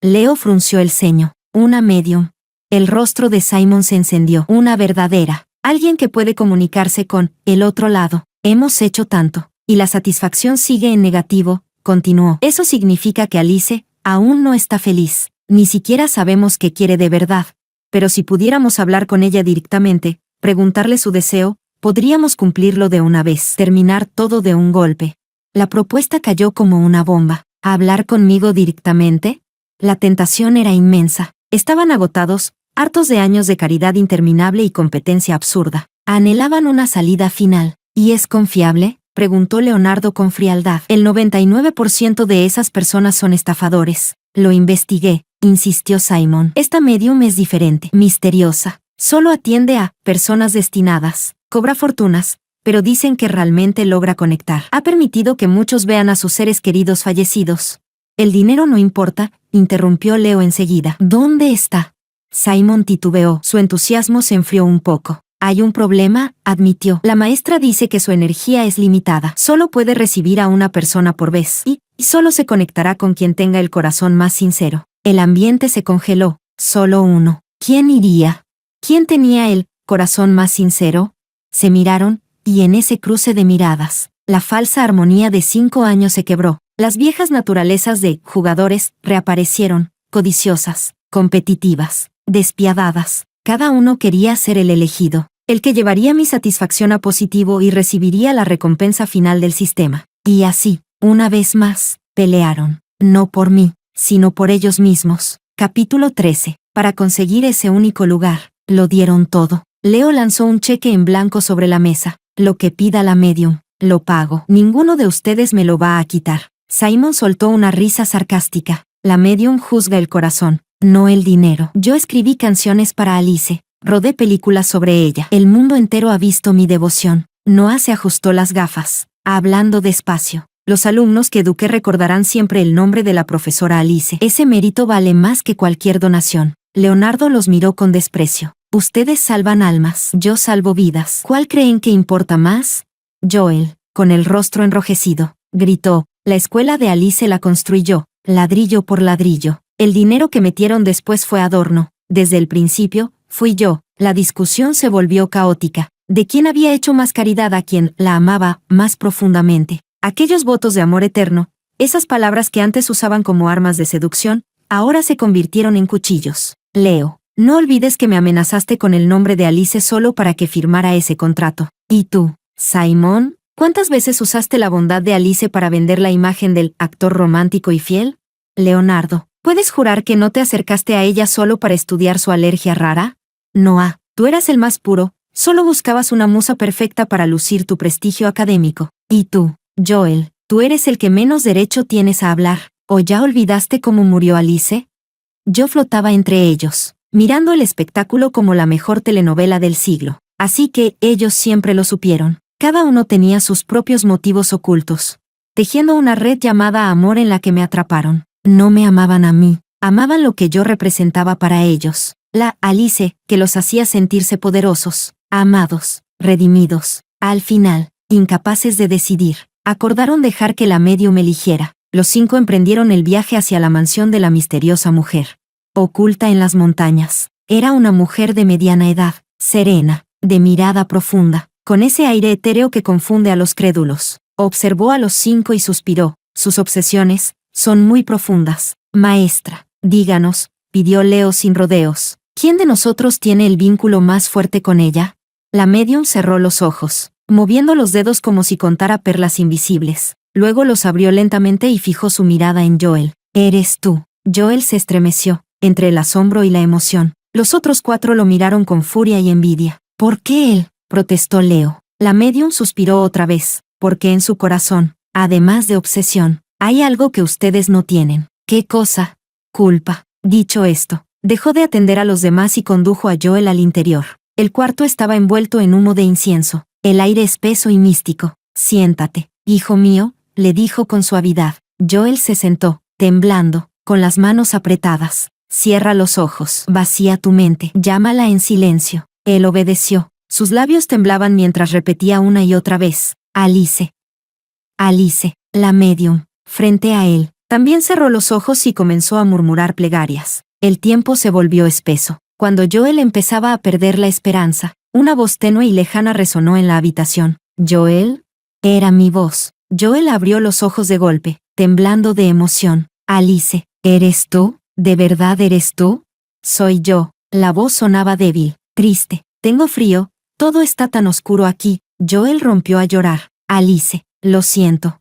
Leo frunció el ceño. Una medium. El rostro de Simon se encendió. Una verdadera. Alguien que puede comunicarse con el otro lado. Hemos hecho tanto. Y la satisfacción sigue en negativo, continuó. Eso significa que Alice aún no está feliz. Ni siquiera sabemos qué quiere de verdad. Pero si pudiéramos hablar con ella directamente, preguntarle su deseo, podríamos cumplirlo de una vez. Terminar todo de un golpe. La propuesta cayó como una bomba. ¿Hablar conmigo directamente? La tentación era inmensa. Estaban agotados, hartos de años de caridad interminable y competencia absurda. Anhelaban una salida final. ¿Y es confiable?, preguntó Leonardo con frialdad. El 99% de esas personas son estafadores. Lo investigué, insistió Simon. Esta medium es diferente, misteriosa. Solo atiende a personas destinadas. Cobra fortunas, pero dicen que realmente logra conectar. Ha permitido que muchos vean a sus seres queridos fallecidos. El dinero no importa, interrumpió Leo enseguida. ¿Dónde está? Simon titubeó. Su entusiasmo se enfrió un poco. Hay un problema, admitió. La maestra dice que su energía es limitada. Solo puede recibir a una persona por vez. Y solo se conectará con quien tenga el corazón más sincero. El ambiente se congeló. Solo uno. ¿Quién iría? ¿Quién tenía el corazón más sincero? Se miraron, y en ese cruce de miradas, la falsa armonía de 5 años se quebró. Las viejas naturalezas de jugadores reaparecieron, codiciosas, competitivas, despiadadas. Cada uno quería ser el elegido, el que llevaría mi satisfacción a positivo y recibiría la recompensa final del sistema. Y así, una vez más, pelearon, no por mí, sino por ellos mismos. Capítulo 13. Para conseguir ese único lugar, lo dieron todo. Leo lanzó un cheque en blanco sobre la mesa. Lo que pida la medium, lo pago. Ninguno de ustedes me lo va a quitar. Simon soltó una risa sarcástica. La medium juzga el corazón, no el dinero. Yo escribí canciones para Alice, rodé películas sobre ella. El mundo entero ha visto mi devoción. Noah se ajustó las gafas, hablando despacio. Los alumnos que eduqué recordarán siempre el nombre de la profesora Alice. Ese mérito vale más que cualquier donación. Leonardo los miró con desprecio. Ustedes salvan almas, yo salvo vidas. ¿Cuál creen que importa más? Joel, con el rostro enrojecido, gritó. La escuela de Alice la construyó, ladrillo por ladrillo. El dinero que metieron después fue adorno. Desde el principio, fui yo. La discusión se volvió caótica. ¿De quién había hecho más caridad a quien la amaba más profundamente? Aquellos votos de amor eterno, esas palabras que antes usaban como armas de seducción, ahora se convirtieron en cuchillos. Leo, no olvides que me amenazaste con el nombre de Alice solo para que firmara ese contrato. ¿Y tú, Simon? ¿Cuántas veces usaste la bondad de Alice para vender la imagen del actor romántico y fiel? Leonardo, ¿puedes jurar que no te acercaste a ella solo para estudiar su alergia rara? Noah, tú eras el más puro, solo buscabas una musa perfecta para lucir tu prestigio académico. Y tú, Joel, tú eres el que menos derecho tienes a hablar. ¿O ya olvidaste cómo murió Alice? Yo flotaba entre ellos, mirando el espectáculo como la mejor telenovela del siglo. Así que ellos siempre lo supieron. Cada uno tenía sus propios motivos ocultos, tejiendo una red llamada amor en la que me atraparon. No me amaban a mí, Amaban lo que yo representaba para ellos. La Alice, que los hacía sentirse poderosos, amados, redimidos. Al final, incapaces de decidir, acordaron dejar que la medium eligiera. Los 5 emprendieron el viaje hacia la mansión de la misteriosa mujer. Oculta en las montañas. Era una mujer de mediana edad, serena, de mirada profunda, con ese aire etéreo que confunde a los crédulos. Observó a los 5 y suspiró. Sus obsesiones son muy profundas. Maestra, díganos, pidió Leo sin rodeos. ¿Quién de nosotros tiene el vínculo más fuerte con ella? La medium cerró los ojos, moviendo los dedos como si contara perlas invisibles. Luego los abrió lentamente y fijó su mirada en Joel. «Eres tú». Joel se estremeció, entre el asombro y la emoción. Los otros 4 lo miraron con furia y envidia. «¿Por qué él?», protestó Leo. La medium suspiró otra vez, porque en su corazón, además de obsesión, hay algo que ustedes no tienen. ¿Qué cosa? Culpa. Dicho esto, dejó de atender a los demás y condujo a Joel al interior. El cuarto estaba envuelto en humo de incienso, el aire espeso y místico. «Siéntate, hijo mío», le dijo con suavidad. Joel se sentó, temblando, con las manos apretadas. «Cierra los ojos, vacía tu mente, llámala en silencio». Él obedeció. Sus labios temblaban mientras repetía una y otra vez: «Alice». Alice, la medium, frente a él, también cerró los ojos y comenzó a murmurar plegarias. El tiempo se volvió espeso. Cuando Joel empezaba a perder la esperanza, una voz tenue y lejana resonó en la habitación. «¿Joel?». Era mi voz. Joel abrió los ojos de golpe, temblando de emoción. «Alice, ¿eres tú? ¿De verdad eres tú?». «Soy yo». La voz sonaba débil, triste. «Tengo frío, todo está tan oscuro aquí». Joel rompió a llorar. «Alice, lo siento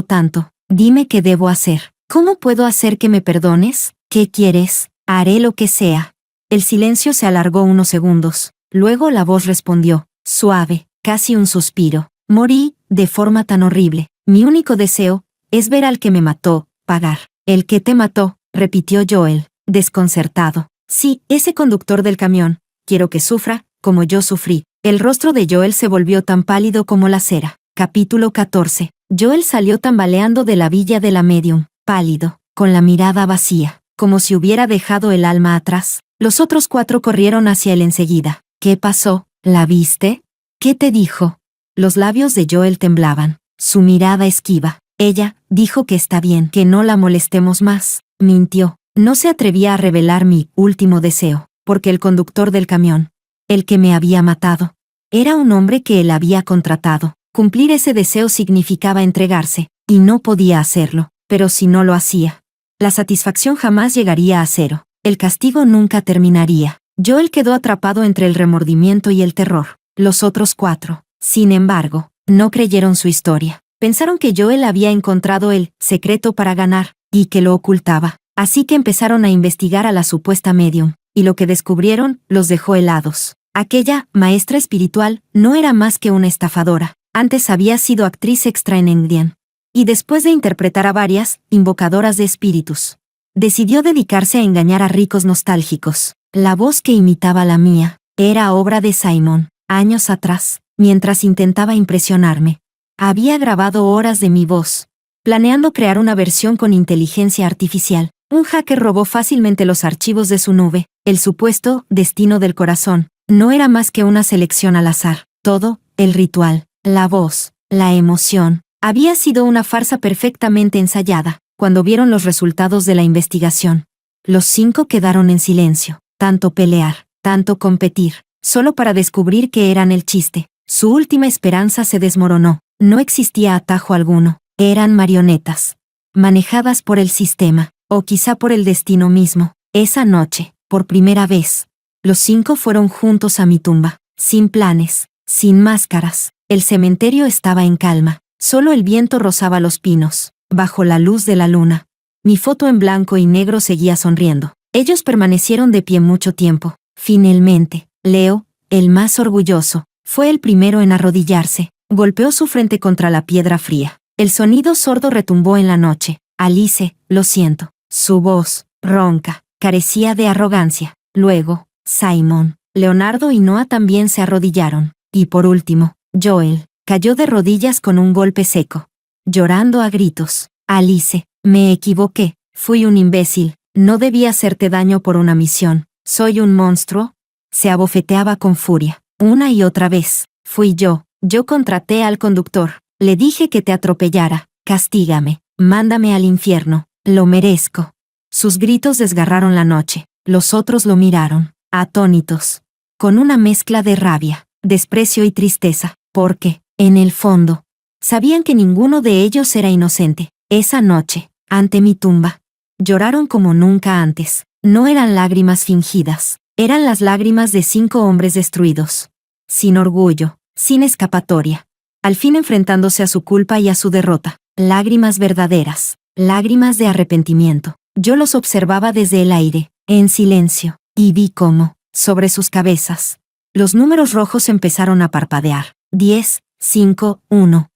tanto. Dime qué debo hacer. ¿Cómo puedo hacer que me perdones? ¿Qué quieres? Haré lo que sea». El silencio se alargó unos segundos. Luego la voz respondió, suave, casi un suspiro. «Morí, de forma tan horrible. Mi único deseo es ver al que me mató, pagar». «¿El que te mató?», repitió Joel, desconcertado. «Sí, ese conductor del camión. Quiero que sufra, como yo sufrí». El rostro de Joel se volvió tan pálido como la cera. Capítulo 14. Joel salió tambaleando de la villa de la medium, pálido, con la mirada vacía, como si hubiera dejado el alma atrás. Los otros 4 corrieron hacia él enseguida. «¿Qué pasó? ¿La viste? ¿Qué te dijo?». Los labios de Joel temblaban, su mirada esquiva. «Ella dijo que está bien, que no la molestemos más». Mintió. No se atrevía a revelar mi último deseo, porque el conductor del camión, el que me había matado, era un hombre que él había contratado. Cumplir ese deseo significaba entregarse, y no podía hacerlo. Pero si no lo hacía, la satisfacción jamás llegaría a 0. El castigo nunca terminaría. Joel quedó atrapado entre el remordimiento y el terror. Los otros 4, sin embargo, no creyeron su historia. Pensaron que Joel había encontrado el secreto para ganar, y que lo ocultaba. Así que empezaron a investigar a la supuesta medium, y lo que descubrieron los dejó helados. Aquella maestra espiritual no era más que una estafadora. Antes había sido actriz extra en Endian. Y después de interpretar a varias invocadoras de espíritus, decidió dedicarse a engañar a ricos nostálgicos. La voz que imitaba la mía era obra de Simon. Años atrás, mientras intentaba impresionarme, había grabado horas de mi voz, planeando crear una versión con inteligencia artificial. Un hacker robó fácilmente los archivos de su nube. El supuesto destino del corazón no era más que una selección al azar. Todo, el ritual, la voz, la emoción, había sido una farsa perfectamente ensayada. Cuando vieron los resultados de la investigación, los 5 quedaron en silencio. Tanto pelear, tanto competir, solo para descubrir que eran el chiste. Su última esperanza se desmoronó. No existía atajo alguno. Eran marionetas, manejadas por el sistema, o quizá por el destino mismo. Esa noche, por primera vez, los 5 fueron juntos a mi tumba, sin planes, sin máscaras. El cementerio estaba en calma. Solo el viento rozaba los pinos, bajo la luz de la luna. Mi foto en blanco y negro seguía sonriendo. Ellos permanecieron de pie mucho tiempo. Finalmente, Leo, el más orgulloso, fue el primero en arrodillarse. Golpeó su frente contra la piedra fría. El sonido sordo retumbó en la noche. «Alice, lo siento». Su voz, ronca, carecía de arrogancia. Luego, Simon, Leonardo y Noah también se arrodillaron. Y por último, Joel cayó de rodillas con un golpe seco, llorando a gritos. «Alice, me equivoqué, fui un imbécil». No debía hacerte daño por una misión. ¿Soy un monstruo? Se abofeteaba con furia. Una y otra vez. Fui yo. Yo contraté al conductor. Le dije que te atropellara. Castígame. Mándame al infierno. Lo merezco. Sus gritos desgarraron la noche. Los otros lo miraron, atónitos, con una mezcla de rabia, desprecio y tristeza, porque, en el fondo, sabían que ninguno de ellos era inocente. Esa noche, ante mi tumba, lloraron como nunca antes. No eran lágrimas fingidas, eran las lágrimas de 5 hombres destruidos. Sin orgullo, sin escapatoria. Al fin enfrentándose a su culpa y a su derrota. Lágrimas verdaderas, lágrimas de arrepentimiento. Yo los observaba desde el aire, en silencio, y vi cómo, sobre sus cabezas, los números rojos empezaron a parpadear. 10, 5, 1.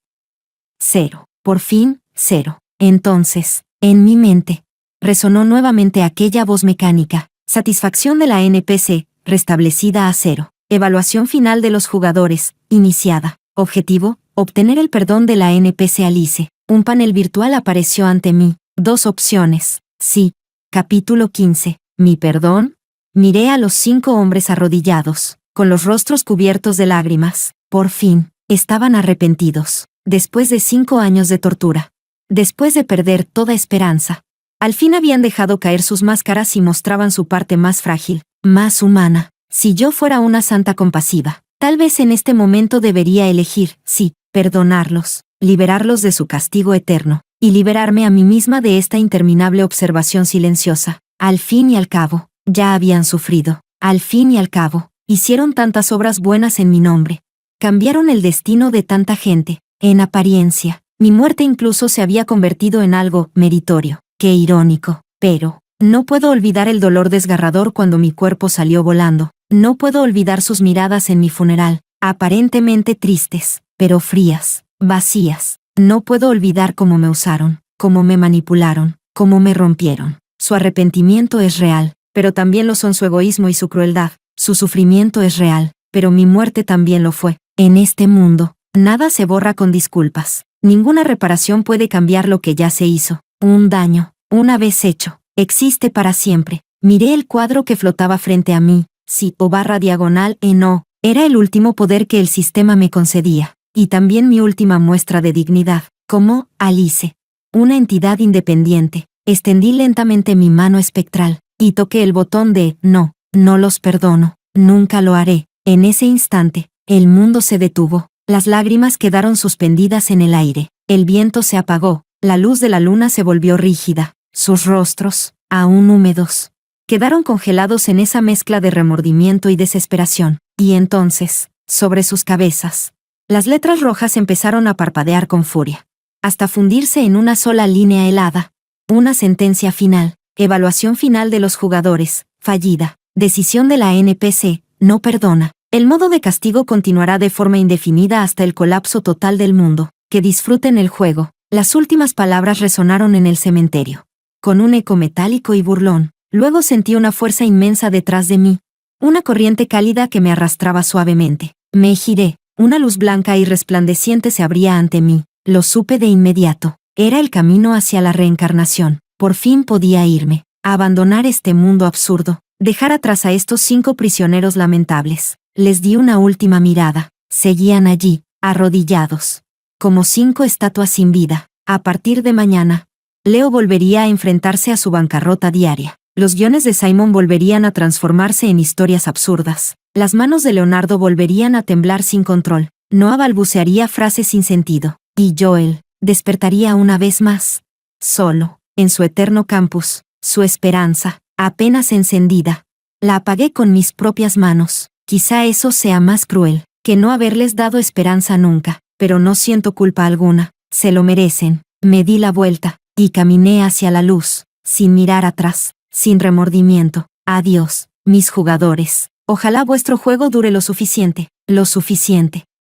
0. Por fin, 0. Entonces, en mi mente, resonó nuevamente aquella voz mecánica. Satisfacción de la NPC, restablecida a 0. Evaluación final de los jugadores, iniciada. Objetivo, obtener el perdón de la NPC Alice. Un panel virtual apareció ante mí. 2 opciones. Sí. Capítulo 15. ¿Mi perdón? Miré a los 5 hombres arrodillados, con los rostros cubiertos de lágrimas. Por fin, estaban arrepentidos. Después de 5 años de tortura. Después de perder toda esperanza. Al fin habían dejado caer sus máscaras y mostraban su parte más frágil, más humana. Si yo fuera una santa compasiva, tal vez en este momento debería elegir, sí, perdonarlos, liberarlos de su castigo eterno, y liberarme a mí misma de esta interminable observación silenciosa. Al fin y al cabo, ya habían sufrido. Al fin y al cabo, hicieron tantas obras buenas en mi nombre. Cambiaron el destino de tanta gente. En apariencia, mi muerte incluso se había convertido en algo meritorio. Qué irónico. Pero, no puedo olvidar el dolor desgarrador cuando mi cuerpo salió volando. No puedo olvidar sus miradas en mi funeral, aparentemente tristes, pero frías, vacías. No puedo olvidar cómo me usaron, cómo me manipularon, cómo me rompieron. Su arrepentimiento es real, pero también lo son su egoísmo y su crueldad. Su sufrimiento es real, pero mi muerte también lo fue. En este mundo, nada se borra con disculpas. Ninguna reparación puede cambiar lo que ya se hizo. Un daño, una vez hecho, existe para siempre. Miré el cuadro que flotaba frente a mí. Sí, o barra diagonal en O. Era el último poder que el sistema me concedía. Y también mi última muestra de dignidad. Como Alice. Una entidad independiente. Extendí lentamente mi mano espectral, y toqué el botón de «No, no los perdono, nunca lo haré». En ese instante, el mundo se detuvo, las lágrimas quedaron suspendidas en el aire, el viento se apagó, la luz de la luna se volvió rígida, sus rostros, aún húmedos, quedaron congelados en esa mezcla de remordimiento y desesperación, y entonces, sobre sus cabezas, las letras rojas empezaron a parpadear con furia, hasta fundirse en una sola línea helada. Una sentencia final, evaluación final de los jugadores, fallida, decisión de la NPC, no perdona. El modo de castigo continuará de forma indefinida hasta el colapso total del mundo. Que disfruten el juego. Las últimas palabras resonaron en el cementerio. Con un eco metálico y burlón, luego sentí una fuerza inmensa detrás de mí. Una corriente cálida que me arrastraba suavemente. Me giré, una luz blanca y resplandeciente se abría ante mí. Lo supe de inmediato. Era el camino hacia la reencarnación. Por fin podía irme, abandonar este mundo absurdo, dejar atrás a estos 5 prisioneros lamentables. Les di una última mirada. Seguían allí, arrodillados, como 5 estatuas sin vida. A partir de mañana, Leo volvería a enfrentarse a su bancarrota diaria. Los guiones de Simon volverían a transformarse en historias absurdas. Las manos de Leonardo volverían a temblar sin control. Noah balbucearía frases sin sentido. Y Joel despertaría una vez más, solo, en su eterno campus, su esperanza, apenas encendida. La apagué con mis propias manos. Quizá eso sea más cruel que no haberles dado esperanza nunca, pero no siento culpa alguna. Se lo merecen. Me di la vuelta, y caminé hacia la luz, sin mirar atrás, sin remordimiento. Adiós, mis jugadores. Ojalá vuestro juego dure lo suficiente,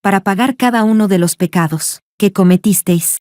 para pagar cada uno de los pecados que cometisteis.